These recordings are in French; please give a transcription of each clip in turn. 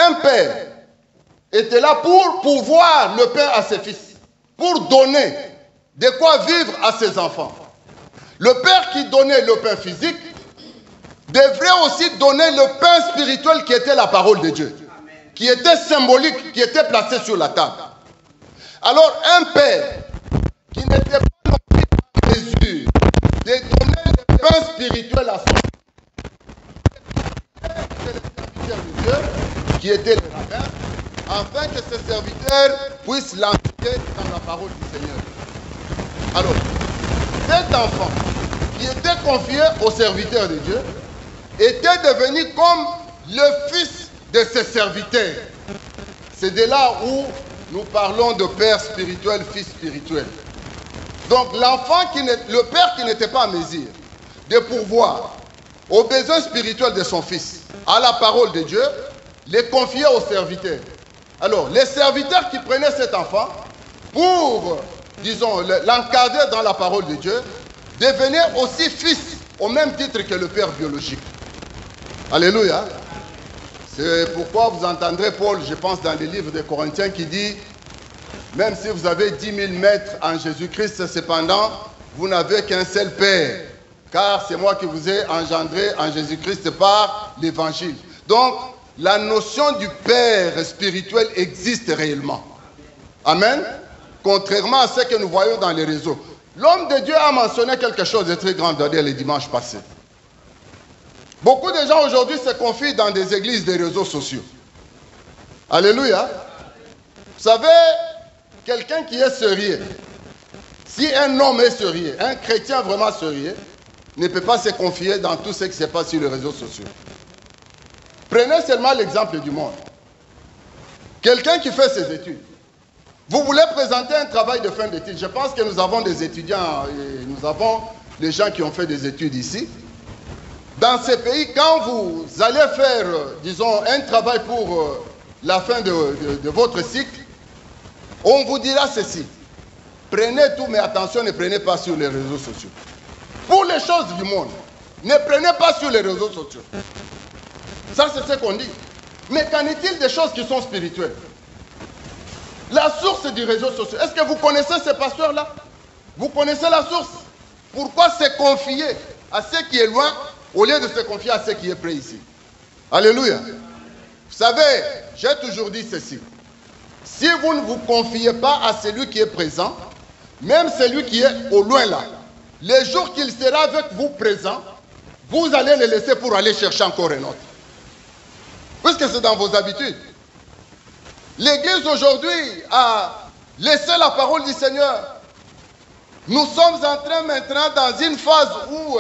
un père était là pour pourvoir le pain à ses fils, pour donner de quoi vivre à ses enfants. Le père qui donnait le pain physique devrait aussi donner le pain spirituel qui était la parole de Dieu, qui était symbolique, qui était placé sur la table. Alors un père qui n'était pas en mesure de donner le pain spirituel à son serviteur de Dieu, qui était le rabbin, afin que ses serviteurs puissent l'entrer dans la parole du Seigneur. Alors, cet enfant qui était confié au serviteur de Dieu était devenu comme le fils de ses serviteurs. C'est de là où nous parlons de père spirituel, fils spirituel. Donc le père qui n'était pas en mesure de pourvoir aux besoins spirituels de son fils, à la parole de Dieu, les confiait aux serviteurs. Alors, les serviteurs qui prenaient cet enfant pour, disons, l'encadrer dans la parole de Dieu, devenaient aussi fils, au même titre que le père biologique. Alléluia. C'est pourquoi vous entendrez Paul, je pense, dans les livres des Corinthiens, qui dit, même si vous avez 10 000 maîtres en Jésus-Christ, cependant, vous n'avez qu'un seul Père, car c'est moi qui vous ai engendré en Jésus-Christ par l'Évangile. Donc, la notion du Père spirituel existe réellement. Amen. Contrairement à ce que nous voyons dans les réseaux. L'homme de Dieu a mentionné quelque chose de très grand d'ailleurs les dimanches passés. Beaucoup de gens aujourd'hui se confient dans des églises des réseaux sociaux. Alléluia. Vous savez, quelqu'un qui est sérieux, si un homme est sérieux, un chrétien vraiment sérieux, ne peut pas se confier dans tout ce qui se passe sur les réseaux sociaux. Prenez seulement l'exemple du monde. Quelqu'un qui fait ses études. Vous voulez présenter un travail de fin d'études. Je pense que nous avons des étudiants et nous avons des gens qui ont fait des études ici. Dans ces pays, quand vous allez faire, disons, un travail pour la fin de votre cycle, on vous dira ceci. Prenez tout, mais attention, ne prenez pas sur les réseaux sociaux. Pour les choses du monde, ne prenez pas sur les réseaux sociaux. Ça, c'est ce qu'on dit. Mais qu'en est-il des choses qui sont spirituelles? La source du réseau social. Est-ce que vous connaissez ces pasteurs-là? Vous connaissez la source? Pourquoi se confier à ce qui est loin au lieu de se confier à ce qui est près ici? Alléluia. Vous savez, j'ai toujours dit ceci. Si vous ne vous confiez pas à celui qui est présent, même celui qui est au loin là, les jours qu'il sera avec vous présent, vous allez le laisser pour aller chercher encore un autre. Puisque c'est dans vos habitudes. L'Église aujourd'hui a laissé la parole du Seigneur. Nous sommes en train maintenant dans une phase où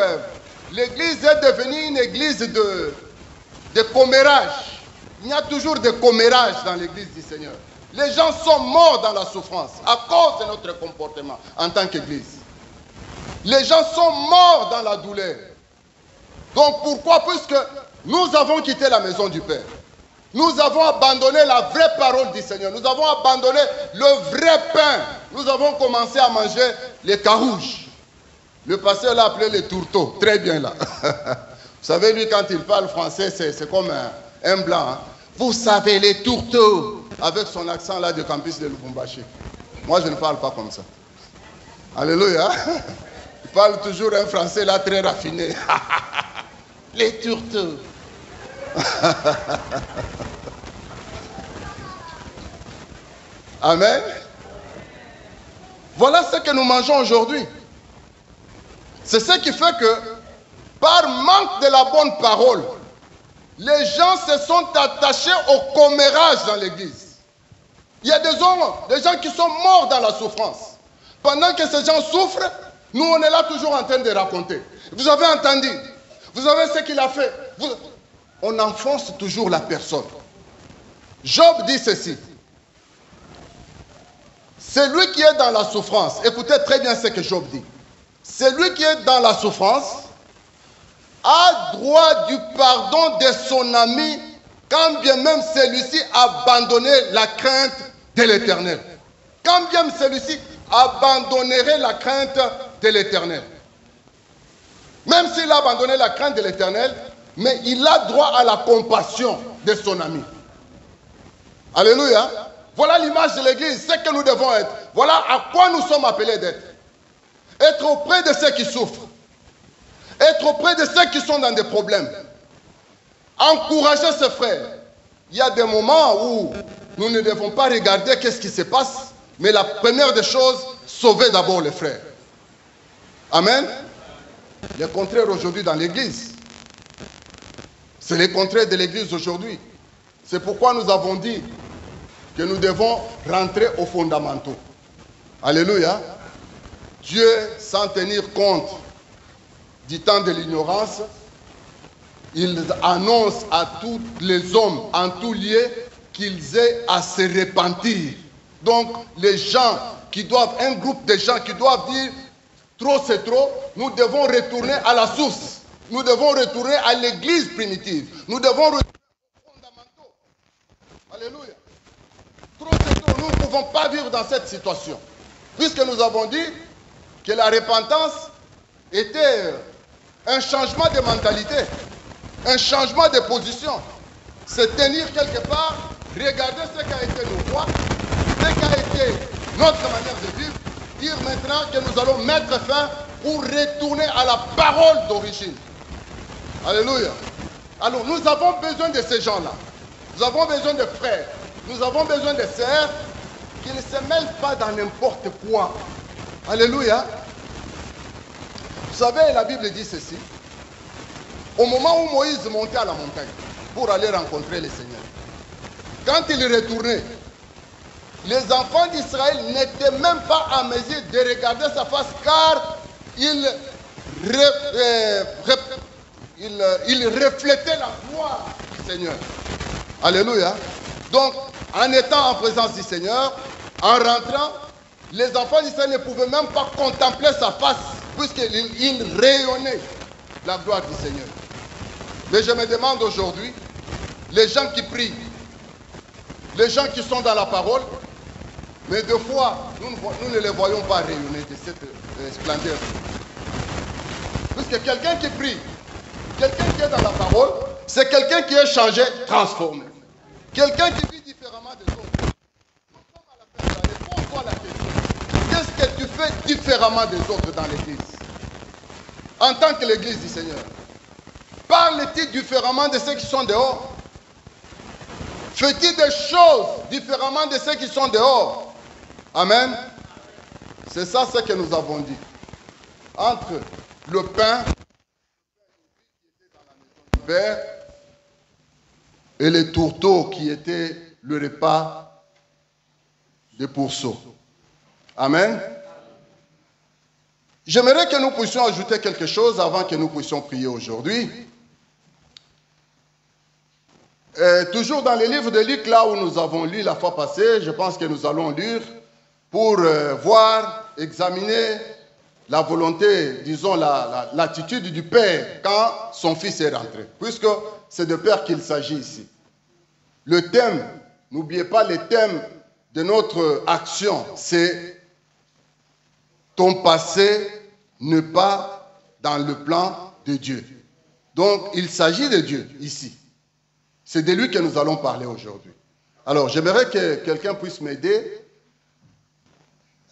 l'Église est devenue une église de commérage. Il y a toujours des commérages dans l'Église du Seigneur. Les gens sont morts dans la souffrance à cause de notre comportement en tant qu'Église. Les gens sont morts dans la douleur. Donc pourquoi? Puisque nous avons quitté la maison du Père. Nous avons abandonné la vraie parole du Seigneur. Nous avons abandonné le vrai pain. Nous avons commencé à manger les carouges. Le pasteur l'a appelé les tourteaux. Très bien là. Vous savez, lui, quand il parle français, c'est comme un blanc. Hein. Vous savez, les tourteaux. Avec son accent là du campus de Lubumbashi. Moi, je ne parle pas comme ça. Alléluia. Il parle toujours un français là très raffiné. Les tourteaux. Amen. Voilà ce que nous mangeons aujourd'hui. C'est ce qui fait que, par manque de la bonne parole, les gens se sont attachés au commérage dans l'église. Il y a des gens qui sont morts dans la souffrance. Pendant que ces gens souffrent, nous on est là toujours en train de raconter. Vous avez entendu, vous avez ce qu'il a fait. On enfonce toujours la personne. Job dit ceci. Celui qui est dans la souffrance, écoutez très bien ce que Job dit. Celui qui est dans la souffrance a droit du pardon de son ami quand bien même celui-ci a abandonné la crainte de l'Éternel. Quand bien même celui-ci abandonnerait la crainte de l'Éternel. Même s'il a abandonné la crainte de l'Éternel, mais il a droit à la compassion de son ami. Alléluia. Voilà l'image de l'église, ce que nous devons être. Voilà à quoi nous sommes appelés d'être. Être auprès de ceux qui souffrent. Être auprès de ceux qui sont dans des problèmes. Encourager ses frères. Il y a des moments où nous ne devons pas regarder qu'est-ce qui se passe, mais la première des choses, sauver d'abord les frères. Amen. Le contraire aujourd'hui dans l'église. C'est le contraire de l'église aujourd'hui. C'est pourquoi nous avons dit que nous devons rentrer aux fondamentaux. Alléluia. Dieu, sans tenir compte du temps de l'ignorance, il annonce à tous les hommes en tout lieu qu'ils aient à se repentir. Donc, les gens qui doivent, un groupe de gens qui doivent dire trop c'est trop, nous devons retourner à la source. Nous devons retourner à l'église primitive. Nous devons retourner aux fondamentaux. Alléluia. Trop c'est trop, nous ne pouvons pas vivre dans cette situation. Puisque nous avons dit que la repentance était un changement de mentalité, un changement de position. C'est tenir quelque part, regarder ce qu'a été nos rois, ce qu'a été notre manière de vivre, dire maintenant que nous allons mettre fin pour retourner à la parole d'origine. Alléluia. Alors nous avons besoin de ces gens-là. Nous avons besoin de frères. Nous avons besoin de sœurs qui ne se mêlent pas dans n'importe quoi. Alléluia. Vous savez, la Bible dit ceci. Au moment où Moïse montait à la montagne pour aller rencontrer le Seigneur, quand il retournait, les enfants d'Israël n'étaient même pas en mesure de regarder sa face car il reflétait la gloire du Seigneur. Alléluia. Donc, en étant en présence du Seigneur, en rentrant, les enfants d'Israël ne pouvaient même pas contempler sa face puisqu'il rayonnait la gloire du Seigneur. Mais je me demande aujourd'hui, les gens qui prient, les gens qui sont dans la parole, mais deux fois, nous ne les voyons pas rayonner de cette splendeur. Puisque quelqu'un qui prie, quelqu'un qui est dans la parole, c'est quelqu'un qui est changé, transformé. Quelqu'un qui vit différemment des autres. Réponds-toi la question. Qu'est-ce que tu fais différemment des autres dans l'église? En tant que l'église du Seigneur. Parle-t-il différemment de ceux qui sont dehors? Fais-tu des choses différemment de ceux qui sont dehors? Amen. C'est ça ce que nous avons dit. Entre le pain du Père et les tourteaux qui étaient le repas des pourceaux. Amen. J'aimerais que nous puissions ajouter quelque chose avant que nous puissions prier aujourd'hui. Toujours dans les livres de Luc, là où nous avons lu la fois passée, je pense que nous allons lire pour voir, examiner la volonté, disons l'attitude du Père quand son Fils est rentré. Puisque c'est de Père qu'il s'agit ici. Le thème, n'oubliez pas le thème de notre action, c'est ton passé n'est pas dans le plan de Dieu. Donc il s'agit de Dieu ici. C'est de lui que nous allons parler aujourd'hui. Alors, j'aimerais que quelqu'un puisse m'aider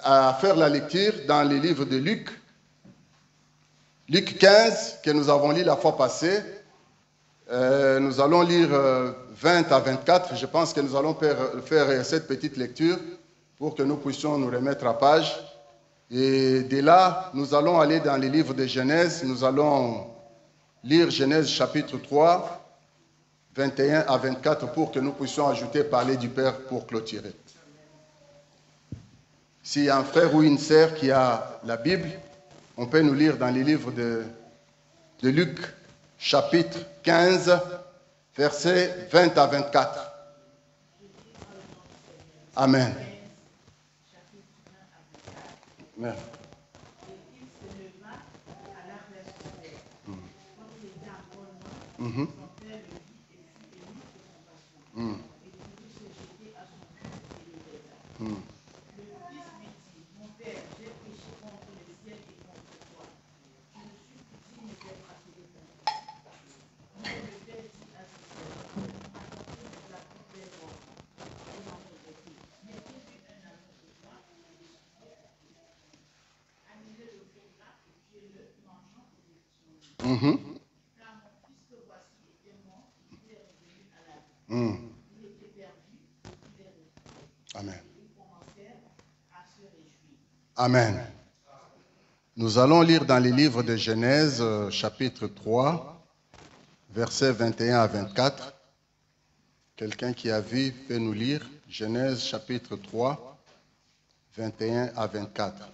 à faire la lecture dans les livres de Luc. Luc 15, que nous avons lu la fois passée. Nous allons lire 20 à 24. Je pense que nous allons faire cette petite lecture pour que nous puissions nous remettre à page. Et de là, nous allons aller dans les livres de Genèse. Nous allons lire Genèse chapitre 3. 21 à 24 pour que nous puissions ajouter parler du Père pour clôturer. S'il y a un frère ou une sœur qui a la Bible, on peut nous lire dans les livres de Luc, chapitre 15, versets 20 à 24. Amen. Amen. Mm-hmm. Mm. Amen. Amen. Nous allons lire dans les livres de Genèse, chapitre 3, versets 21 à 24. Quelqu'un qui a vu peut nous lire Genèse, chapitre 3, 21 à 24.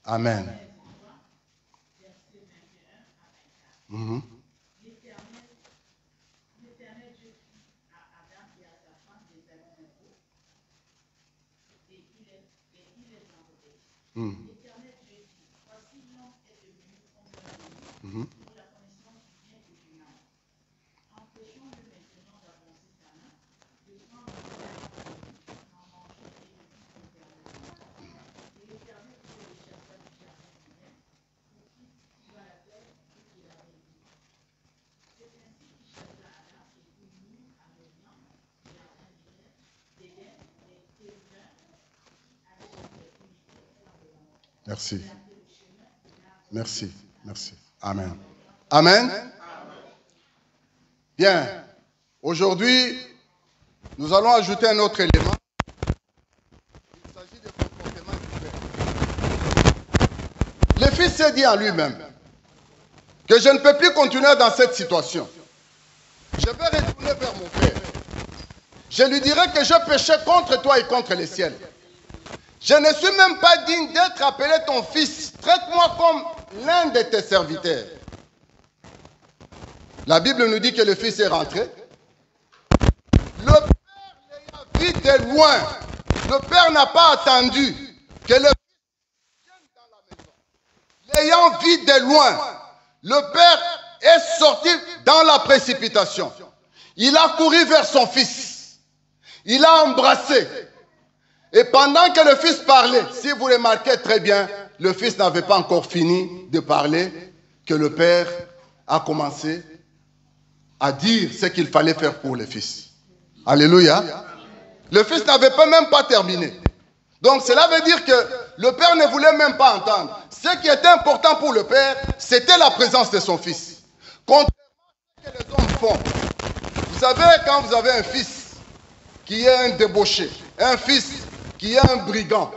Amen. Mm-hmm. Mm. Mm-hmm. Merci. Merci. Merci. Amen. Amen. Bien. Aujourd'hui, nous allons ajouter un autre élément. Il s'agit du comportement du Père. Le Fils s'est dit en lui-même que je ne peux plus continuer dans cette situation. Je vais retourner vers mon Père. Je lui dirai que je péchais contre toi et contre les ciels. Je ne suis même pas digne d'être appelé ton fils. Traite-moi comme l'un de tes serviteurs. La Bible nous dit que le fils est rentré. Le père l'ayant vu de loin. Le père n'a pas attendu que le fils vienne dans la maison. L'ayant vu de loin, le père est sorti dans la précipitation. Il a couru vers son fils. Il a embrassé. Et pendant que le fils parlait, si vous remarquez très bien, le fils n'avait pas encore fini de parler, que le père a commencé à dire ce qu'il fallait faire pour le fils. Alléluia. Le fils n'avait même pas terminé. Donc cela veut dire que le père ne voulait même pas entendre. Ce qui était important pour le père, c'était la présence de son fils. Contrairement à ce que les hommes font. Vous savez, quand vous avez un fils qui est un débauché, un fils qui est un brigand,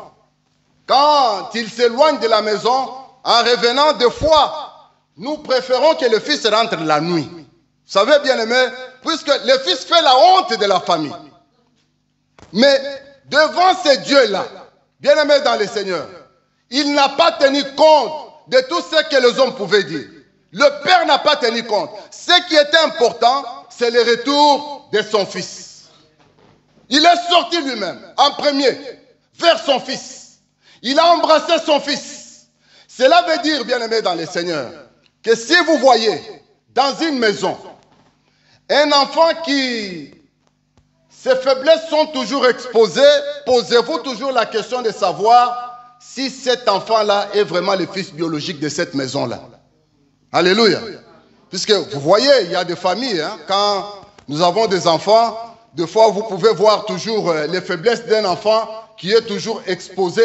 quand il s'éloigne de la maison, en revenant deux fois, nous préférons que le fils rentre la nuit. Vous savez, bien aimé, puisque le fils fait la honte de la famille. Mais devant ces dieux-là, bien aimé dans le Seigneur, il n'a pas tenu compte de tout ce que les hommes pouvaient dire. Le père n'a pas tenu compte. Ce qui était important, c'est le retour de son fils. Il est sorti lui-même, en premier, vers son fils. Il a embrassé son fils. Cela veut dire, bien aimé dans le Seigneur, que si vous voyez dans une maison un enfant qui, ses faiblesses sont toujours exposées, posez-vous toujours la question de savoir si cet enfant-là est vraiment le fils biologique de cette maison-là. Alléluia. Puisque vous voyez, il y a des familles, quand nous avons des enfants, des fois vous pouvez voir toujours les faiblesses d'un enfant qui est toujours exposé.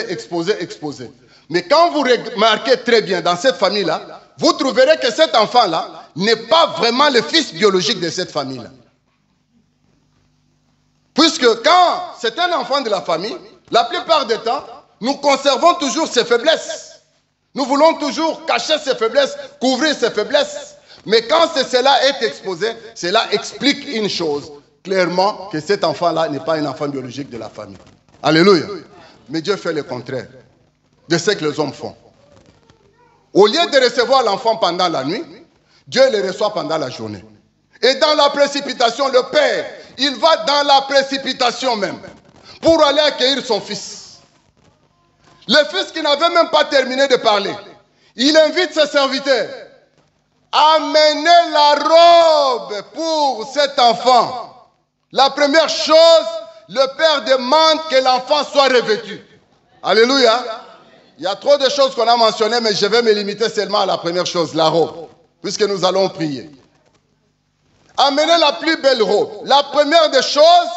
Mais quand vous remarquez très bien dans cette famille-là, vous trouverez que cet enfant-là n'est pas vraiment le fils biologique de cette famille-là. Puisque quand c'est un enfant de la famille, la plupart du temps, nous conservons toujours ses faiblesses. Nous voulons toujours cacher ses faiblesses, couvrir ses faiblesses. Mais quand cela est exposé, cela explique une chose, clairement, que cet enfant-là n'est pas un enfant biologique de la famille. Alléluia. Mais Dieu fait le contraire de ce que les hommes font. Au lieu de recevoir l'enfant pendant la nuit, Dieu le reçoit pendant la journée. Et dans la précipitation, le père, il va dans la précipitation même pour aller accueillir son fils. Le fils qui n'avait même pas terminé de parler, il invite ses serviteurs à amener la robe pour cet enfant. La première chose, le père demande que l'enfant soit revêtu. Alléluia. Il y a trop de choses qu'on a mentionnées, mais je vais me limiter seulement à la première chose, la robe, puisque nous allons prier. Amener la plus belle robe. La première des choses,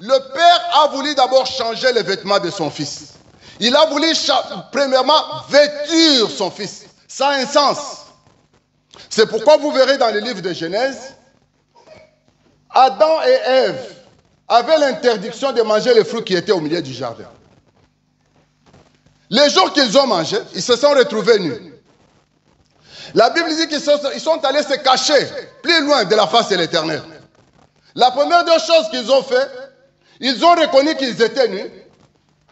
le père a voulu d'abord changer les vêtements de son fils. Il a voulu premièrement vêtir son fils. Ça a un sens. C'est pourquoi vous verrez dans le livre de Genèse, Adam et Ève avaient l'interdiction de manger les fruits qui étaient au milieu du jardin. Les jours qu'ils ont mangé, ils se sont retrouvés nus. La Bible dit qu'ils sont allés se cacher plus loin de la face de l'Éternel. La première des choses qu'ils ont fait, ils ont reconnu qu'ils étaient nus.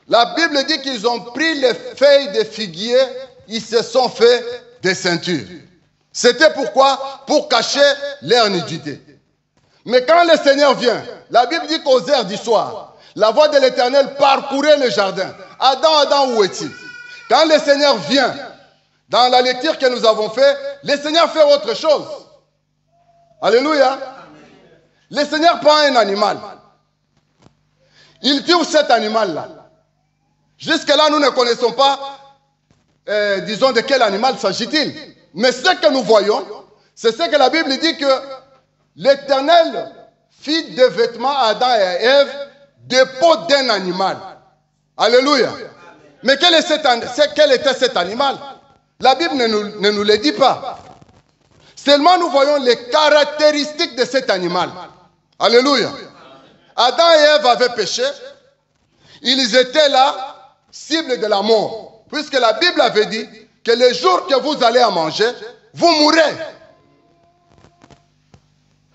La Bible dit qu'ils ont pris les feuilles de figuier, ils se sont fait des ceintures. C'était pourquoi? Pour cacher leur nudité. Mais quand le Seigneur vient, la Bible dit qu'aux heures du soir, la voix de l'Éternel parcourait le jardin. Adam, Adam, où es-tu? Quand le Seigneur vient, dans la lecture que nous avons faite, le Seigneur fait autre chose. Alléluia. Le Seigneur prend un animal. Il tue cet animal-là. Jusque-là, nous ne connaissons pas, disons, de quel animal s'agit-il. Mais ce que nous voyons, c'est ce que la Bible dit que l'Éternel fit des vêtements à Adam et à Ève de peau d'un animal. Alléluia. Mais quel était cet animal? La Bible ne nous le dit pas. Seulement nous voyons les caractéristiques de cet animal. Alléluia. Adam et Ève avaient péché. Ils étaient là, cible de la mort. Puisque la Bible avait dit que le jour que vous allez en manger, vous mourrez.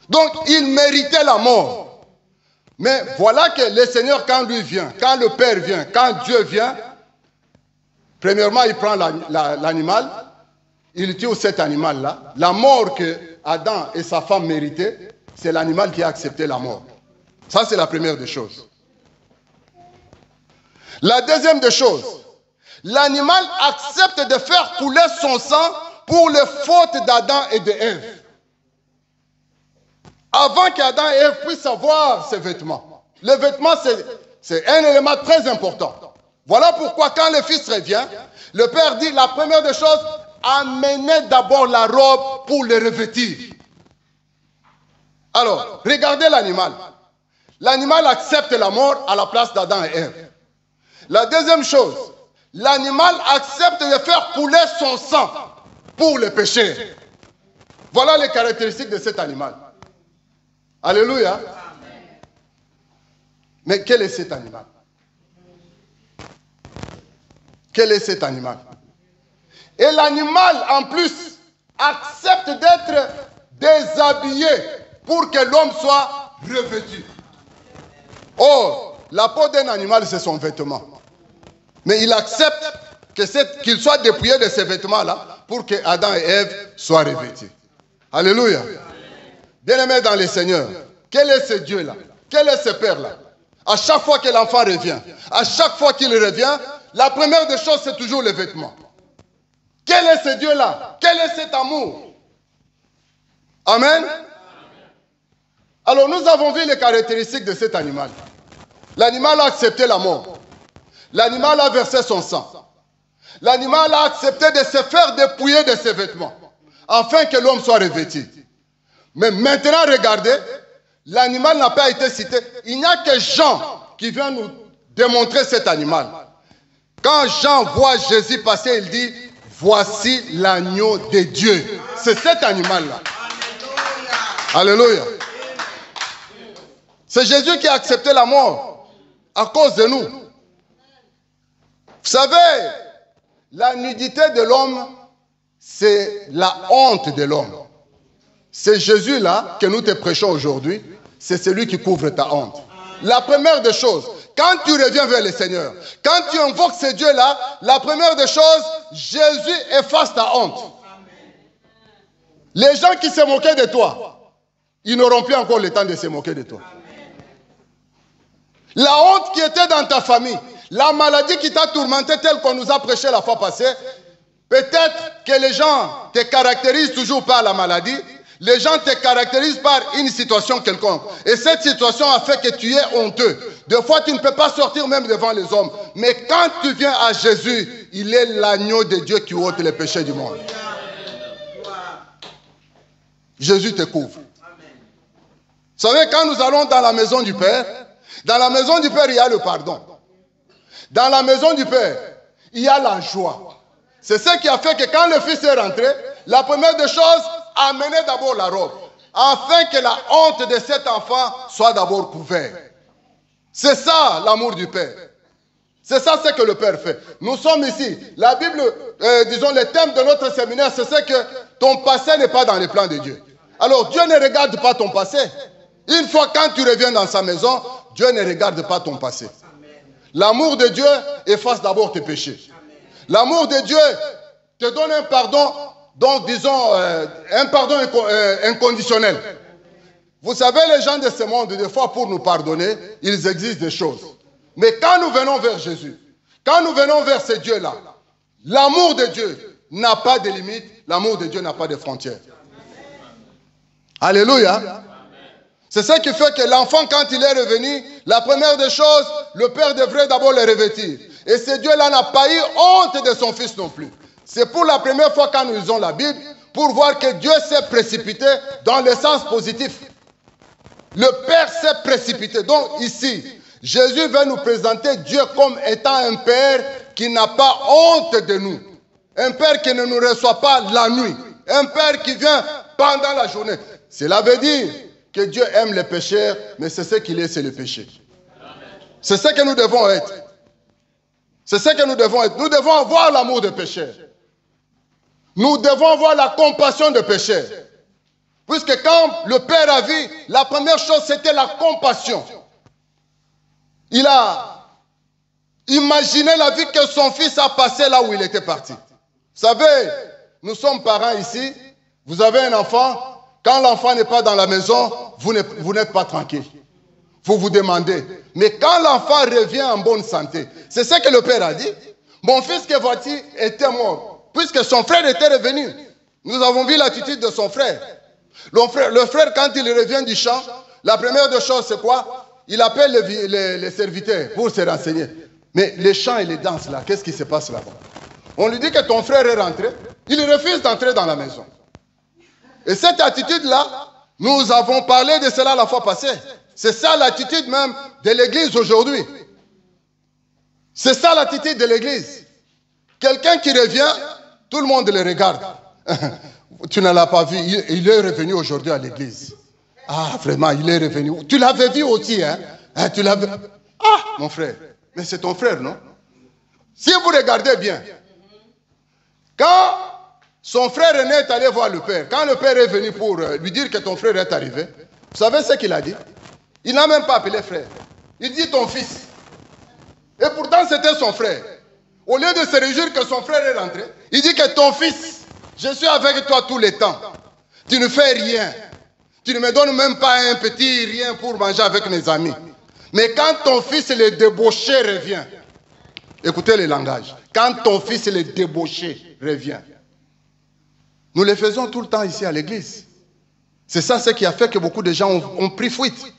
Donc, ils méritaient la mort. Mais voilà que le Seigneur, quand lui vient, quand le Père vient, quand Dieu vient, premièrement, il prend l'animal, il tue cet animal-là. La mort que Adam et sa femme méritaient, c'est l'animal qui a accepté la mort. Ça, c'est la première des choses. La deuxième des choses, l'animal accepte de faire couler son sang pour les fautes d'Adam et d'Ève. Avant qu'Adam et Ève puissent avoir ses vêtements. Les vêtements, c'est un élément très important. Voilà pourquoi quand le Fils revient, le Père dit la première des choses, amenez d'abord la robe pour le revêtir. Alors, regardez l'animal. L'animal accepte la mort à la place d'Adam et Ève. La deuxième chose, l'animal accepte de faire couler son sang pour le péché. Voilà les caractéristiques de cet animal. Alléluia. Mais quel est cet animal? Quel est cet animal? Et l'animal, en plus, accepte d'être déshabillé pour que l'homme soit revêtu. Or, la peau d'un animal, c'est son vêtement. Mais il accepte qu'il soit dépouillé de ces vêtements-là pour que Adam et Ève soient revêtus. Alléluia. Bien-aimés dans le Seigneur, quel est ce Dieu-là? Quel est ce Père-là? À chaque fois que l'enfant revient, à chaque fois qu'il revient, la première des choses, c'est toujours les vêtements. Quel est ce Dieu-là? Quel est cet amour? Amen. Alors, nous avons vu les caractéristiques de cet animal. L'animal a accepté la mort. L'animal a versé son sang. L'animal a accepté de se faire dépouiller de ses vêtements, afin que l'homme soit revêtu. Mais maintenant, regardez, l'animal n'a pas été cité. Il n'y a que Jean qui vient nous démontrer cet animal. Quand Jean voit Jésus passer, il dit, voici l'agneau de Dieu. C'est cet animal-là. Alléluia. C'est Jésus qui a accepté la mort à cause de nous. Vous savez, la nudité de l'homme, c'est la honte de l'homme. C'est Jésus-là que nous te prêchons aujourd'hui. C'est celui qui couvre ta honte. La première des choses, quand tu reviens vers le Seigneur, quand tu invoques ce Dieu-là, la première des choses, Jésus efface ta honte. Les gens qui se moquaient de toi, ils n'auront plus encore le temps de se moquer de toi. La honte qui était dans ta famille, la maladie qui t'a tourmenté telle qu'on nous a prêché la fois passée, peut-être que les gens te caractérisent toujours par la maladie, les gens te caractérisent par une situation quelconque. Et cette situation a fait que tu es honteux. Des fois, tu ne peux pas sortir même devant les hommes. Mais quand tu viens à Jésus, il est l'agneau de Dieu qui ôte les péchés du monde. Jésus te couvre. Vous savez, quand nous allons dans la maison du Père, dans la maison du Père, il y a le pardon. Dans la maison du Père, il y a la joie. C'est ce qui a fait que quand le Fils est rentré, la première des choses, amenez d'abord la robe, afin que la honte de cet enfant soit d'abord couverte. C'est ça l'amour du Père. C'est ça ce que le Père fait. Nous sommes ici. La Bible, disons, le thème de notre séminaire, c'est que ton passé n'est pas dans les plans de Dieu. Alors, Dieu ne regarde pas ton passé. Une fois quand tu reviens dans sa maison, Dieu ne regarde pas ton passé. L'amour de Dieu efface d'abord tes péchés. L'amour de Dieu te donne un pardon, donc disons, un pardon inconditionnel. Vous savez, les gens de ce monde, des fois, pour nous pardonner, ils exigent des choses. Mais quand nous venons vers Jésus, quand nous venons vers ce Dieu-là, l'amour de Dieu n'a pas de limite, l'amour de Dieu n'a pas de frontières. Alléluia. C'est ce qui fait que l'enfant, quand il est revenu, la première des choses, le Père devrait d'abord le revêtir. Et ce Dieu-là n'a pas eu honte de son Fils non plus. C'est pour la première fois quand nous lisons la Bible, pour voir que Dieu s'est précipité dans le sens positif. Le Père s'est précipité. Donc ici, Jésus veut nous présenter Dieu comme étant un Père qui n'a pas honte de nous. Un Père qui ne nous reçoit pas la nuit. Un Père qui vient pendant la journée. Cela veut dire que Dieu aime les pécheurs, mais c'est ce qu'il est, c'est le péché. C'est ce que nous devons être. C'est ce que nous devons être. Nous devons avoir l'amour des pécheurs. Nous devons avoir la compassion des pécheurs. Puisque quand le Père a vu, la première chose c'était la compassion. Il a imaginé la vie que son fils a passée là où il était parti. Vous savez, nous sommes parents ici, vous avez un enfant, quand l'enfant n'est pas dans la maison, vous n'êtes pas tranquille. Vous vous demandez. Mais quand l'enfant revient en bonne santé, c'est ce que le Père a dit. Mon fils que voici était mort, puisque son frère était revenu. Nous avons vu l'attitude de son frère. Le frère, quand il revient du champ, la première des choses, c'est quoi? Il appelle les serviteurs pour se renseigner. Mais les chants et les danses, là, qu'est-ce qui se passe là-bas? On lui dit que ton frère est rentré. Il refuse d'entrer dans la maison. Et cette attitude-là, nous avons parlé de cela la fois passée. C'est ça l'attitude même de l'Église aujourd'hui. C'est ça l'attitude de l'Église. Quelqu'un qui revient, tout le monde le regarde. Tu ne l'as pas vu, il est revenu aujourd'hui à l'Église. Ah, vraiment, il est revenu. Tu l'avais vu aussi, hein? Tu l'avais... Ah, mon frère. Mais c'est ton frère, non? Si vous regardez bien, quand son frère aîné est allé voir le Père, quand le Père est venu pour lui dire que ton frère est arrivé, vous savez ce qu'il a dit? Il n'a même pas appelé frère. Il dit ton fils. Et pourtant, c'était son frère. Au lieu de se réjouir que son frère est rentré, il dit que ton fils, je suis avec toi tout le temps. Tu ne fais rien. Tu ne me donnes même pas un petit rien pour manger avec mes amis. Mais quand ton fils, le débauché, revient, écoutez le langage. Quand ton fils, le débauché, revient, nous le faisons tout le temps ici à l'église. C'est ça ce qui a fait que beaucoup de gens ont pris fuite.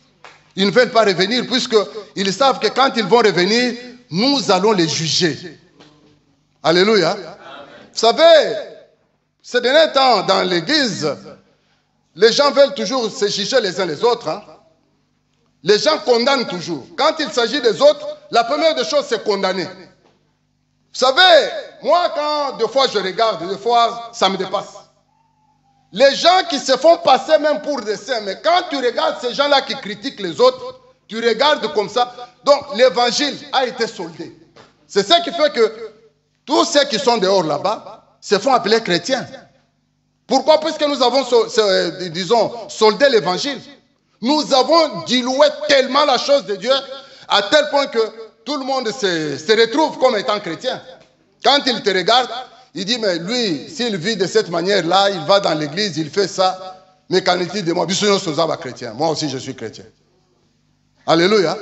Ils ne veulent pas revenir puisqu'ils savent que quand ils vont revenir, nous allons les juger. Alléluia. Vous savez, ces derniers temps, dans l'église, les gens veulent toujours se juger les uns les autres. Hein? Les gens condamnent toujours. Quand il s'agit des autres, la première des choses, c'est condamner. Vous savez, moi, quand des fois je regarde, des fois, ça me dépasse. Les gens qui se font passer même pour des saints, mais quand tu regardes ces gens-là qui critiquent les autres, tu regardes comme ça. Donc, l'évangile a été soldé. C'est ça qui fait que tous ceux qui sont dehors là-bas se font appeler chrétiens. Pourquoi? Puisque nous avons, disons, soldé l'évangile. Nous avons dilué tellement la chose de Dieu à tel point que tout le monde se retrouve comme étant chrétien. Quand il te regarde, il dit, mais lui, s'il vit de cette manière-là, il va dans l'église, il fait ça. Mais qu'en est-il de moi? Chrétien. Moi aussi, je suis chrétien. Alléluia.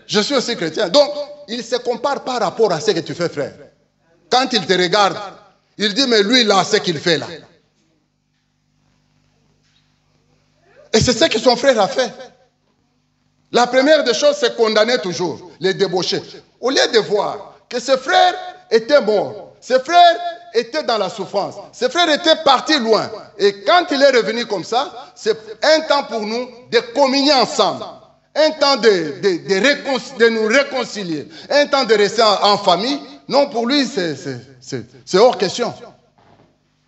Je suis aussi chrétien. Donc, il se compare par rapport à ce que tu fais, frère. Quand il te regarde, il dit, mais lui, là, ce qu'il fait là. Et c'est ce que son frère a fait. La première des choses, c'est condamner toujours les débauchés. Au lieu de voir que ce frère était mort, ce frère était dans la souffrance, ce frère était parti loin. Et quand il est revenu comme ça, c'est un temps pour nous de communier ensemble. Un temps de nous réconcilier. Un temps de rester en famille. Non, pour lui, c'est hors question.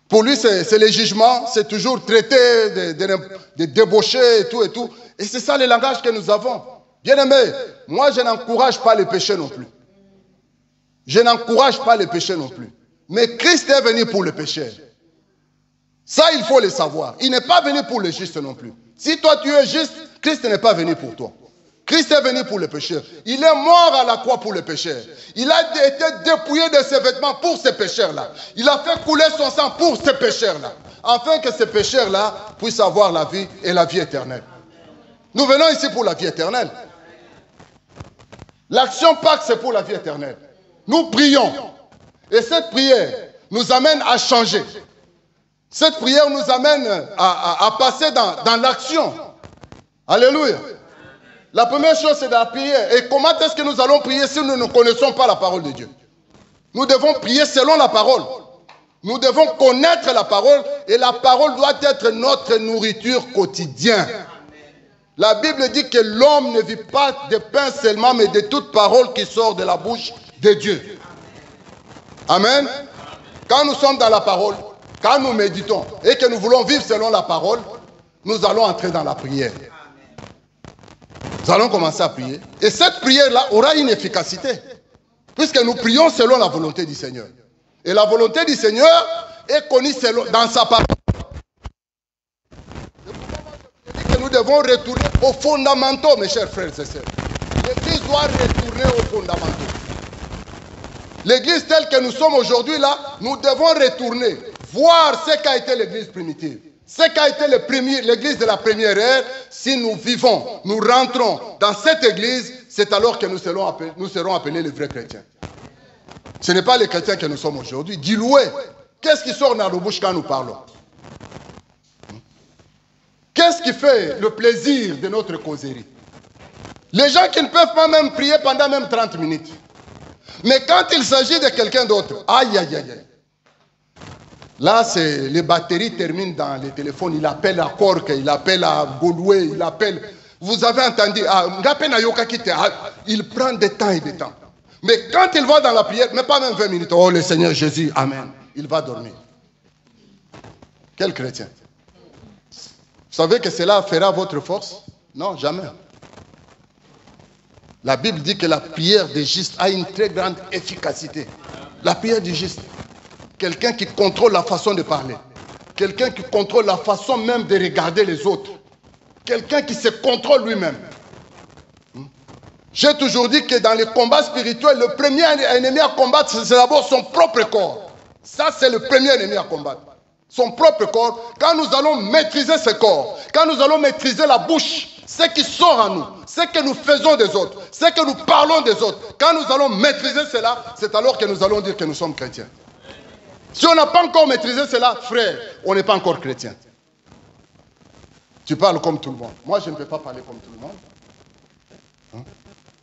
Pour lui, c'est les jugements, c'est toujours traiter de débauchés et tout et tout. Et c'est ça le langage que nous avons. Bien aimé, moi je n'encourage pas les péchés non plus. Je n'encourage pas les péchés non plus. Mais Christ est venu pour les pécheurs. Ça, il faut le savoir. Il n'est pas venu pour les justes non plus. Si toi tu es juste, Christ n'est pas venu pour toi. Christ est venu pour les pécheurs. Il est mort à la croix pour les pécheurs. Il a été dépouillé de ses vêtements pour ces pécheurs-là. Il a fait couler son sang pour ces pécheurs-là. Afin que ces pécheurs-là puissent avoir la vie et la vie éternelle. Nous venons ici pour la vie éternelle. L'action Pâques, c'est pour la vie éternelle. Nous prions. Et cette prière nous amène à changer. Cette prière nous amène à passer dans l'action. Alléluia. La première chose, c'est de la prière. Et comment est-ce que nous allons prier si nous ne connaissons pas la parole de Dieu? Nous devons prier selon la parole. Nous devons connaître la parole et la parole doit être notre nourriture quotidienne. La Bible dit que l'homme ne vit pas de pain seulement, mais de toute parole qui sort de la bouche de Dieu. Amen. Quand nous sommes dans la parole, quand nous méditons et que nous voulons vivre selon la parole, nous allons entrer dans la prière. Nous allons commencer à prier. Et cette prière-là aura une efficacité. Puisque nous prions selon la volonté du Seigneur. Et la volonté du Seigneur est connue dans sa parole. Que nous devons retourner aux fondamentaux, mes chers frères et sœurs. L'Église doit retourner aux fondamentaux. L'Église telle que nous sommes aujourd'hui là, nous devons retourner, voir ce qu'a été l'Église primitive. Ce qu'a été l'Église de la première ère. Si nous vivons, nous rentrons dans cette Église, c'est alors que nous serons appelés les vrais chrétiens. Ce n'est pas les chrétiens que nous sommes aujourd'hui. Dis-loué. Qu'est-ce qui sort dans nos bouches quand nous parlons? Qu'est-ce qui fait le plaisir de notre causerie? Les gens qui ne peuvent pas même prier pendant même 30 minutes. Mais quand il s'agit de quelqu'un d'autre, aïe, aïe, aïe. Là, les batteries terminent dans les téléphones. Il appelle à Cork, il appelle à Gauloué, il appelle... Vous avez entendu, il prend des temps et des temps. Mais quand il va dans la prière, mais pas même 20 minutes, oh le Seigneur Jésus, Amen, il va dormir. Quel chrétien? Vous savez que cela fera votre force? Non, jamais. La Bible dit que la prière des justes a une très grande efficacité. La prière du juste. Quelqu'un qui contrôle la façon de parler. Quelqu'un qui contrôle la façon même de regarder les autres. Quelqu'un qui se contrôle lui-même. J'ai toujours dit que dans les combats spirituels, le premier ennemi à combattre, c'est d'abord son propre corps. Ça, c'est le premier ennemi à combattre. Son propre corps. Quand nous allons maîtriser ce corps, quand nous allons maîtriser la bouche, ce qui sort en nous, ce que nous faisons des autres, ce que nous parlons des autres, quand nous allons maîtriser cela, c'est alors que nous allons dire que nous sommes chrétiens. Si on n'a pas encore maîtrisé cela, frère, on n'est pas encore chrétien. Tu parles comme tout le monde. Moi, je ne peux pas parler comme tout le monde. Hein?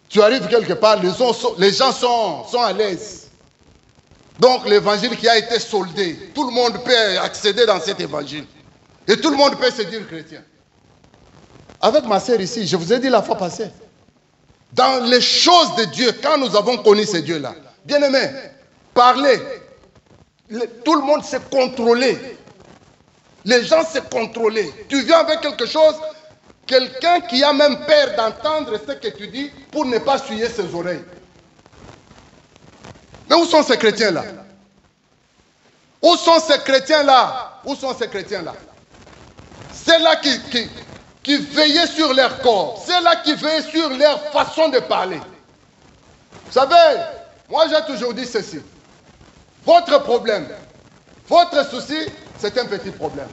Tu arrives quelque part, les gens sont à l'aise. Donc, l'évangile qui a été soldé, tout le monde peut accéder dans cet évangile. Et tout le monde peut se dire chrétien. Avec ma sœur ici, je vous ai dit la fois passée, dans les choses de Dieu, quand nous avons connu ces dieux-là, bien aimé, parler, tout le monde s'est contrôlé. Les gens s'est contrôlés. Tu viens avec quelque chose, quelqu'un qui a même peur d'entendre ce que tu dis pour ne pas suyer ses oreilles. Mais où sont ces chrétiens-là? Où sont ces chrétiens-là? Où sont ces chrétiens-là? C'est là qui veillaient sur leur corps. C'est là qui veillaient sur leur façon de parler. Vous savez, moi j'ai toujours dit ceci. Votre problème, votre souci, c'est un petit problème.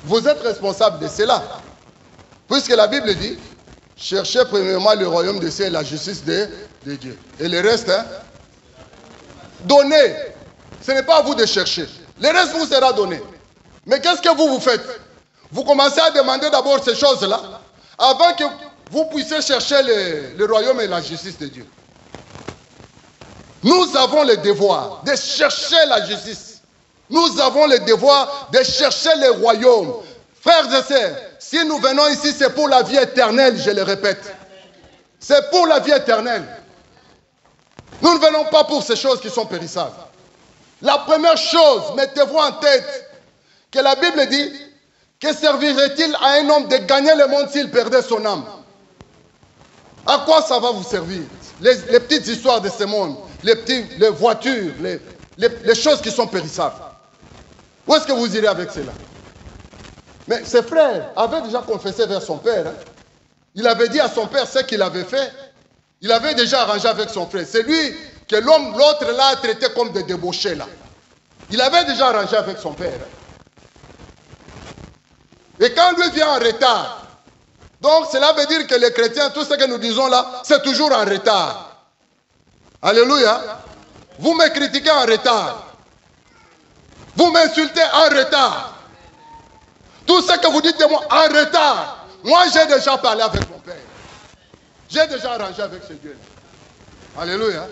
Vous êtes responsable de cela. Puisque la Bible dit, cherchez premièrement le royaume de Dieu et la justice de Dieu. Et le reste, donnez. Ce n'est pas à vous de chercher. Le reste vous sera donné. Mais qu'est-ce que vous faites? Vous commencez à demander d'abord ces choses-là, avant que vous puissiez chercher le royaume et la justice de Dieu. Nous avons le devoir de chercher la justice. Nous avons le devoir de chercher le royaume. Frères et sœurs, si nous venons ici, c'est pour la vie éternelle, je le répète. C'est pour la vie éternelle. Nous ne venons pas pour ces choses qui sont périssables. La première chose, mettez-vous en tête, que la Bible dit, que servirait-il à un homme de gagner le monde s'il perdait son âme? À quoi ça va vous servir? Les petites histoires de ce monde, les voitures, les choses qui sont périssables. Où est-ce que vous irez avec cela? Mais ses frères avaient déjà confessé vers son père. Hein. Il avait dit à son père ce qu'il avait fait. Il avait déjà arrangé avec son frère. C'est lui que l'autre là a traité comme des débauchés là. Il avait déjà arrangé avec son père. Et quand lui vient en retard, donc cela veut dire que les chrétiens, tout ce que nous disons là, c'est toujours en retard. Alléluia. Vous me critiquez en retard. Vous m'insultez en retard. Tout ce que vous dites de moi en retard. Moi, j'ai déjà parlé avec mon père. J'ai déjà arrangé avec ce Dieu. Alléluia.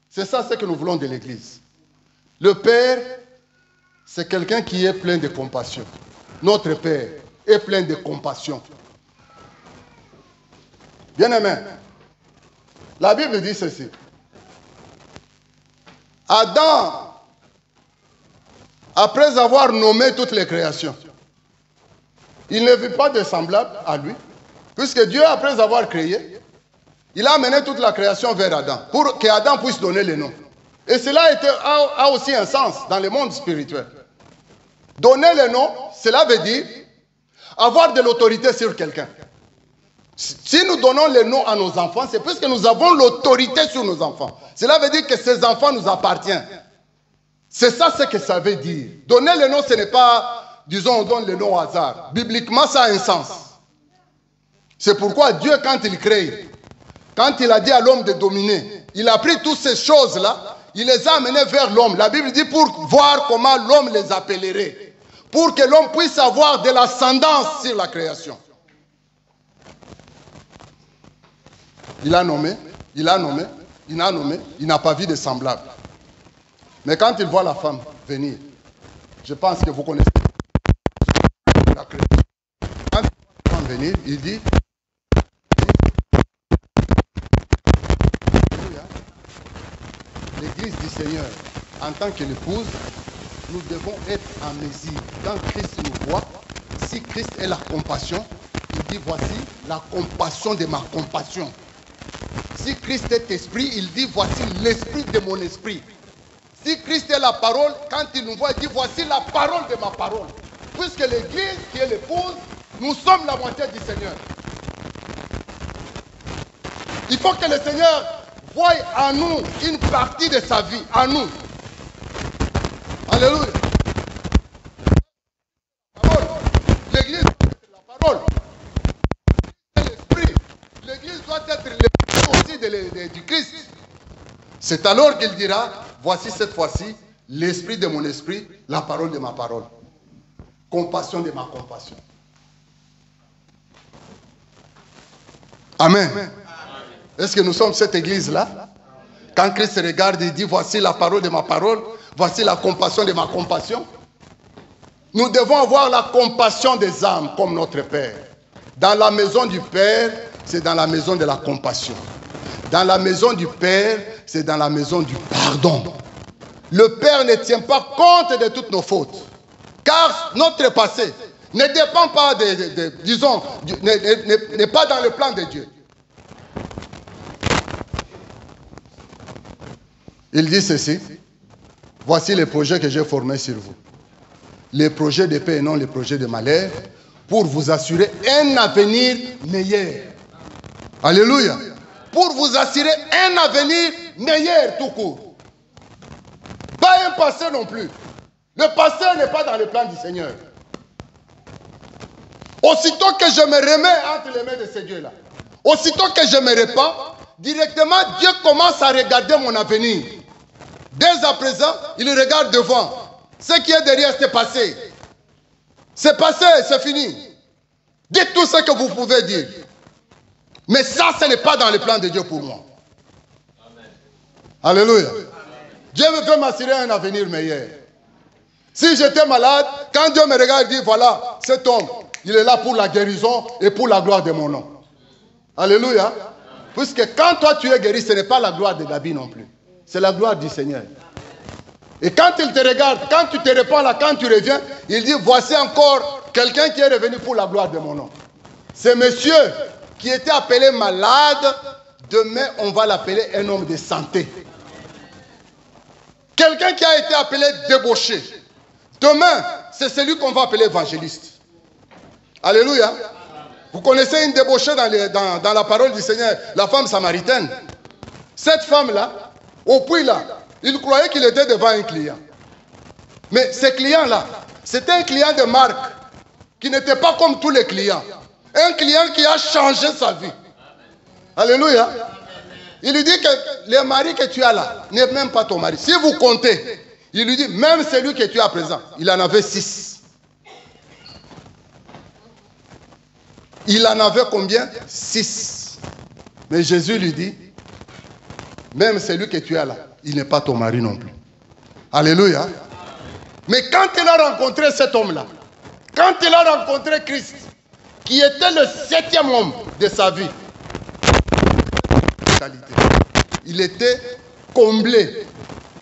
C'est ça ce que nous voulons de l'Église. Le Père, c'est quelqu'un qui est plein de compassion. Notre Père est plein de compassion. Bien-aimé, la Bible dit ceci. Adam, après avoir nommé toutes les créations, il ne vit pas de semblable à lui, puisque Dieu, après avoir créé, il a amené toute la création vers Adam, pour qu'Adam puisse donner les noms. Et cela a aussi un sens dans le monde spirituel. Donner les noms, cela veut dire avoir de l'autorité sur quelqu'un. Si nous donnons les noms à nos enfants, c'est parce que nous avons l'autorité sur nos enfants. Cela veut dire que ces enfants nous appartiennent. C'est ça ce que ça veut dire. Donner les noms, ce n'est pas, disons, on donne les noms au hasard. Bibliquement, ça a un sens. C'est pourquoi Dieu, quand il crée, quand il a dit à l'homme de dominer, il a pris toutes ces choses-là, il les a amenées vers l'homme. La Bible dit pour voir comment l'homme les appellerait. Pour que l'homme puisse avoir de l'ascendance sur la création. Il a nommé, il n'a pas vu de semblable. Mais quand il voit la femme venir, je pense que vous connaissez la création. Quand il voit la femme venir, il dit, l'Église du Seigneur, en tant que l'épouse, nous devons être en mesure. Quand Christ nous voit, si Christ est la compassion, il dit, voici la compassion de ma compassion. Si Christ est esprit, il dit, voici l'esprit de mon esprit. Si Christ est la parole, quand il nous voit, il dit, voici la parole de ma parole. Puisque l'Église, qui est l'épouse, nous sommes la moitié du Seigneur. Il faut que le Seigneur voie en nous une partie de sa vie, en nous. Alléluia. L'Église doit être la parole. L'Esprit. L'Église doit être l'esprit aussi du Christ. C'est alors qu'il dira, voici cette fois-ci, l'esprit de mon esprit, la parole de ma parole. Compassion de ma compassion. Amen. Amen. Est-ce que nous sommes cette église-là? Quand Christ regarde, il dit, voici la parole de ma parole, voici la compassion de ma compassion. Nous devons avoir la compassion des âmes comme notre Père. Dans la maison du Père, c'est dans la maison de la compassion. Dans la maison du Père, c'est dans la maison du pardon. Le Père ne tient pas compte de toutes nos fautes. Car notre passé ne dépend pas disons, n'est pas dans le plan de Dieu. Il dit ceci, voici les projets que j'ai formés sur vous. Les projets de paix et non les projets de malheur, pour vous assurer un avenir meilleur. Alléluia. Pour vous assurer un avenir meilleur tout court. Pas un passé non plus. Le passé n'est pas dans le plan du Seigneur. Aussitôt que je me remets entre les mains de ce Dieu-là, aussitôt que je me répands, directement Dieu commence à regarder mon avenir. Dès à présent, il regarde devant. Ce qui est derrière, c'est passé. C'est passé, c'est fini. Dites tout ce que vous pouvez dire. Mais ça, ce n'est pas dans le plan de Dieu pour moi. Amen. Alléluia. Amen. Dieu me fait m'assurer un avenir meilleur. Si j'étais malade, quand Dieu me regarde, il dit, voilà, cet homme, il est là pour la guérison et pour la gloire de mon nom. Alléluia. Amen. Puisque quand toi tu es guéri, ce n'est pas la gloire de David non plus. C'est la gloire du Seigneur. Et quand il te regarde, quand tu te réponds là, quand tu reviens, il dit, voici encore quelqu'un qui est revenu pour la gloire de mon nom. Ce monsieur qui était appelé malade, demain on va l'appeler un homme de santé. Quelqu'un qui a été appelé débauché. Demain, c'est celui qu'on va appeler évangéliste. Alléluia. Vous connaissez une débauchée dans la parole du Seigneur, la femme samaritaine. Cette femme-là, au puits là, il croyait qu'il était devant un client. Mais ce client-là, c'était un client de marque, qui n'était pas comme tous les clients. Un client qui a changé sa vie. Alléluia. Il lui dit que le mari que tu as là n'est même pas ton mari. Si vous comptez, il lui dit, même celui que tu as présent, il en avait 6. Il en avait combien? 6. Mais Jésus lui dit, même celui que tu as là, il n'est pas ton mari non plus. Alléluia. Mais quand il a rencontré cet homme-là, quand il a rencontré Christ, qui était le 7e homme de sa vie, il était comblé.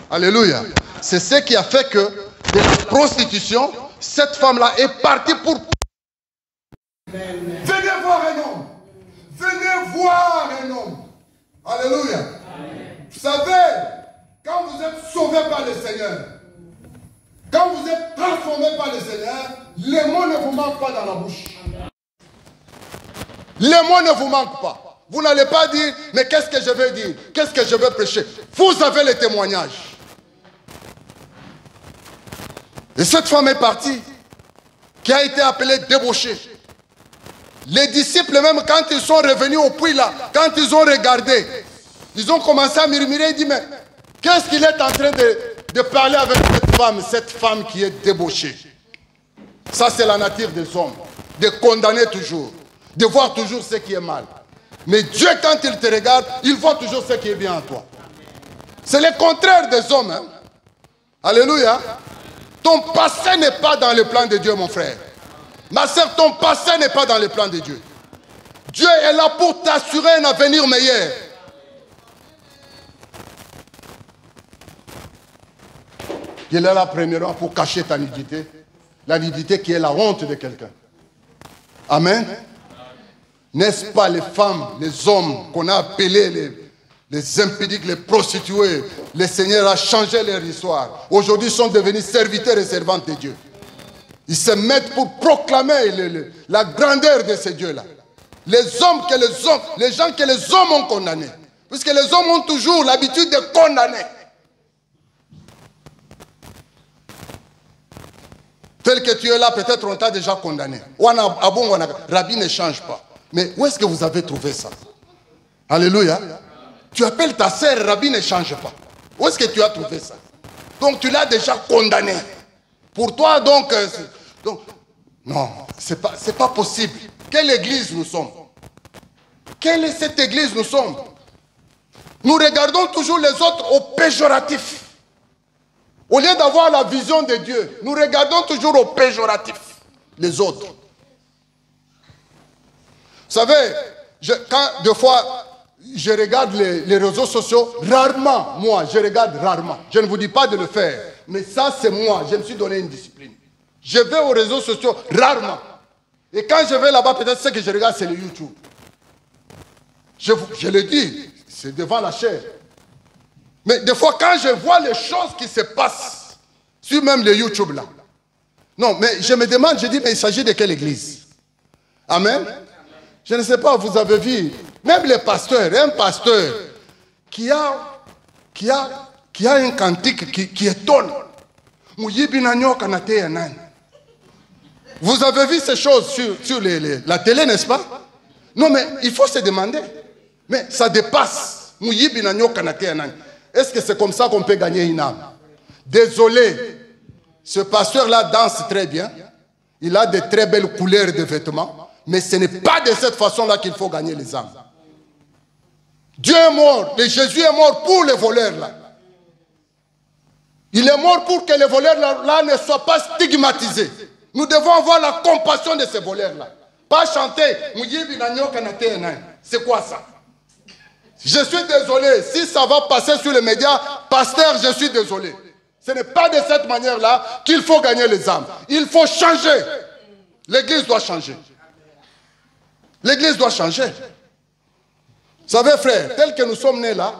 Alléluia. C'est ce qui a fait que de la prostitution, cette femme-là est partie pour... Venez voir un homme. Venez voir un homme. Alléluia. Vous savez, quand vous êtes sauvé par le Seigneur, quand vous êtes transformé par le Seigneur, les mots ne vous manquent pas dans la bouche. Les mots ne vous manquent pas. Vous n'allez pas dire, mais qu'est-ce que je vais dire? Qu'est-ce que je vais prêcher? Vous avez les témoignages. Et cette femme est partie, qui a été appelée débauchée. Les disciples même, quand ils sont revenus au puits là, quand ils ont regardé, ils ont commencé à murmurer, ils disent, mais qu'est-ce qu'il est en train de parler avec cette femme qui est débauchée? Ça c'est la nature des hommes, de condamner toujours, de voir toujours ce qui est mal. Mais Dieu, quand il te regarde, il voit toujours ce qui est bien en toi. C'est le contraire des hommes. Hein? Alléluia. Ton passé n'est pas dans le plan de Dieu, mon frère. Ma soeur, ton passé n'est pas dans le plan de Dieu. Dieu est là pour t'assurer un avenir meilleur. Il est là premièrement pour cacher ta nudité. La nudité qui est la honte de quelqu'un. Amen. N'est-ce pas les femmes, les hommes qu'on a appelés les impédiques, les prostituées? Le Seigneur a changé leur histoire. Aujourd'hui, ils sont devenus serviteurs et servantes de Dieu. Ils se mettent pour proclamer la grandeur de ces dieux-là. Les gens que les hommes ont condamnés. Puisque les hommes ont toujours l'habitude de condamner. Tel que tu es là, peut-être on t'a déjà condamné. Rabbi ne change pas. Mais où est-ce que vous avez trouvé ça? Alléluia. Tu appelles ta sœur, Rabbi ne change pas. Où est-ce que tu as trouvé ça? Donc tu l'as déjà condamné. Pour toi, donc non, c'est pas possible. Quelle église nous sommes? Quelle est cette église nous sommes? Nous regardons toujours les autres au péjoratif. Au lieu d'avoir la vision de Dieu, nous regardons toujours au péjoratif les autres. Vous savez, quand deux fois je regarde les réseaux sociaux, rarement, moi, je regarde rarement. Je ne vous dis pas de le faire, mais ça c'est moi, je me suis donné une discipline. Je vais aux réseaux sociaux rarement. Et quand je vais là-bas, peut-être ce que je regarde, c'est le YouTube. Je le dis, c'est devant la chair. Mais des fois, quand je vois les choses qui se passent sur même le YouTube là, non, mais je me demande, je dis, mais il s'agit de quelle église? Amen. Je ne sais pas, vous avez vu, même les pasteurs, un pasteur qui a un cantique qui étonne. Vous avez vu ces choses sur la télé, n'est-ce pas? Non, mais il faut se demander. Mais ça dépasse. Est-ce que c'est comme ça qu'on peut gagner une âme? Désolé, ce pasteur-là danse très bien. Il a de très belles couleurs de vêtements. Mais ce n'est pas de cette façon-là qu'il faut gagner les âmes. Dieu est mort, et Jésus est mort pour les voleurs-là. Il est mort pour que les voleurs-là ne soient pas stigmatisés. Nous devons avoir la compassion de ces voleurs-là. Pas chanter. C'est quoi ça? Je suis désolé. Si ça va passer sur les médias, pasteur, je suis désolé. Ce n'est pas de cette manière-là qu'il faut gagner les âmes. Il faut changer. L'église doit changer. L'église doit changer. Vous savez, frère, tel que nous sommes nés là,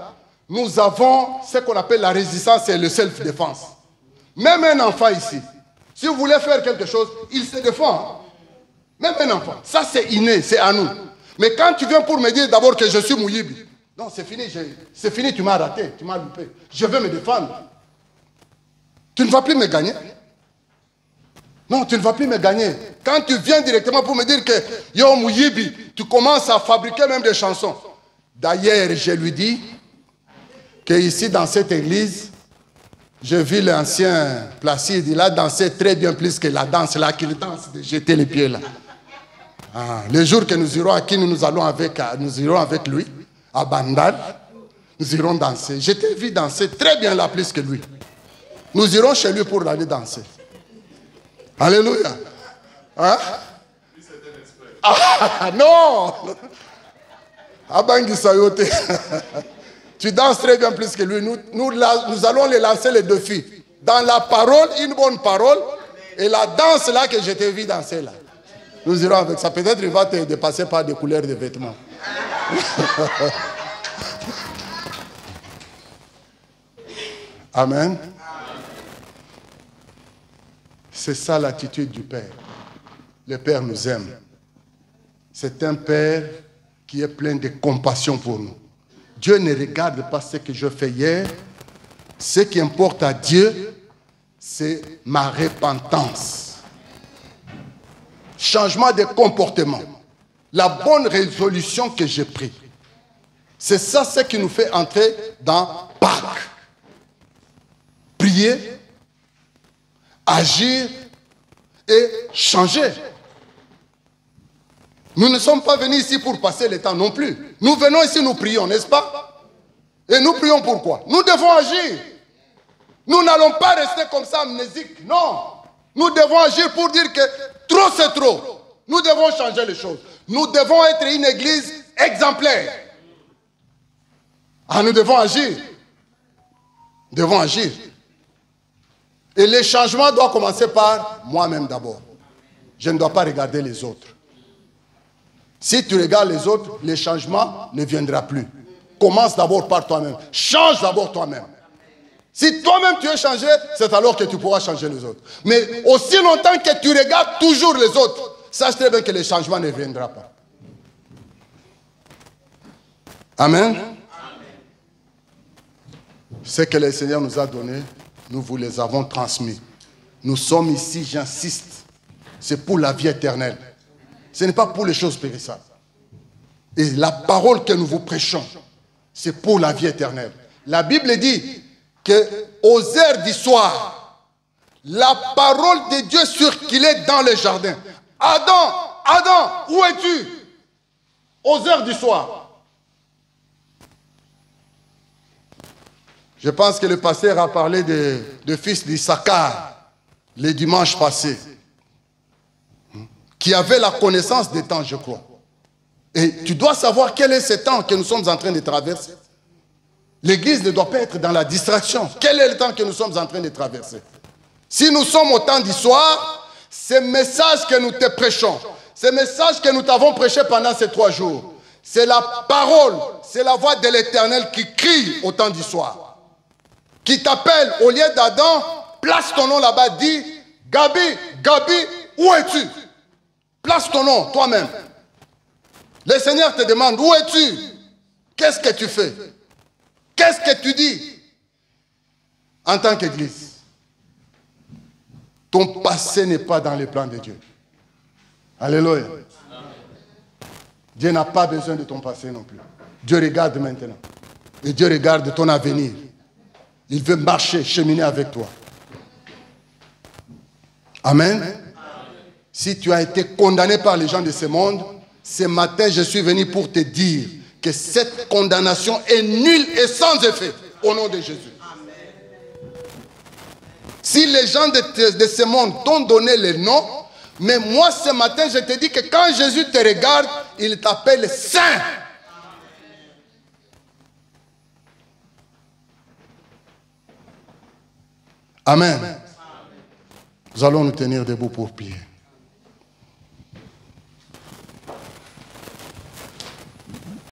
nous avons ce qu'on appelle la résistance et le self-défense. Même un enfant ici, si vous voulez faire quelque chose, il se défend. Même un enfant. Ça, c'est inné, c'est à nous. Mais quand tu viens pour me dire d'abord que je suis Mouyibi, non, c'est fini, tu m'as raté, tu m'as loupé. Je veux me défendre. Tu ne vas plus me gagner. Non, tu ne vas plus me gagner. Quand tu viens directement pour me dire que yo Mouyibi, tu commences à fabriquer même des chansons. D'ailleurs, je lui dis que ici dans cette église, je vis l'ancien Placide, il a dansé très bien plus que la danse là, qu'il danse de jeter les pieds là. Ah, le jour que nous irons à qui nous irons avec lui, à Bandal, nous irons danser. Je t'ai vu danser très bien là plus que lui. Nous irons chez lui pour aller danser. Alléluia. Hein? Ah, non! Abangi Sayote. Tu danses très bien plus que lui. Nous allons les lancer les défis. Dans la parole, une bonne parole. Et la danse là que je t'ai vu danser là. Nous irons avec ça. Peut-être il va te dépasser par des couleurs de vêtements. Amen. C'est ça l'attitude du Père. Le Père nous aime. C'est un Père qui est plein de compassion pour nous. Dieu ne regarde pas ce que je fais hier. Ce qui importe à Dieu, c'est ma repentance. Changement de comportement. La bonne résolution que j'ai prise. C'est ça ce qui nous fait entrer dans Pâques. Prier, agir et changer. Nous ne sommes pas venus ici pour passer le temps non plus. Nous venons ici, nous prions, n'est-ce pas? Et nous prions pourquoi? Nous devons agir. Nous n'allons pas rester comme ça amnésiques. Non. Nous devons agir pour dire que trop c'est trop. Nous devons changer les choses. Nous devons être une église exemplaire. Ah, nous devons agir. Nous devons agir. Et les changements doivent commencer par moi-même d'abord. Je ne dois pas regarder les autres. Si tu regardes les autres, les changements ne viendront plus. Commence d'abord par toi-même. Change d'abord toi-même. Si toi-même tu es changé, c'est alors que tu pourras changer les autres. Mais aussi longtemps que tu regardes toujours les autres, sache très bien que les changements ne viendront pas. Amen. Ce que le Seigneur nous a donné, nous vous les avons transmis. Nous sommes ici, j'insiste, c'est pour la vie éternelle. Ce n'est pas pour les choses périssables. Et la parole que nous vous prêchons, c'est pour la vie éternelle. La Bible dit qu'aux heures du soir, la parole de Dieu circulait dans les jardins. Adam, Adam, où es-tu? Aux heures du soir. Je pense que le pasteur a parlé de fils d'Issachar le dimanche passé, qui avait la connaissance des temps, je crois. Et tu dois savoir quel est ce temps que nous sommes en train de traverser. L'église ne doit pas être dans la distraction. Quel est le temps que nous sommes en train de traverser? Si nous sommes au temps du soir, ce message que nous te prêchons, ce message que nous t'avons prêché pendant ces 3 jours, c'est la parole, c'est la voix de l'Éternel qui crie au temps du soir. Qui t'appelle au lieu d'Adam, place ton nom là-bas, dis, Gabi, Gabi, où es-tu? Place ton nom, toi-même. Le Seigneur te demande, où es-tu? Qu'est-ce que tu fais? Qu'est-ce que tu dis? En tant qu'Église, ton passé n'est pas dans les plans de Dieu. Alléluia. Dieu n'a pas besoin de ton passé non plus. Dieu regarde maintenant. Et Dieu regarde ton avenir. Il veut marcher, cheminer avec toi. Amen. Si tu as été condamné par les gens de ce monde, ce matin, je suis venu pour te dire que cette condamnation est nulle et sans effet, au nom de Jésus. Si les gens de ce monde t'ont donné le nom, mais moi ce matin, je te dis que quand Jésus te regarde, il t'appelle saint. Amen. Nous allons nous tenir debout pour prier.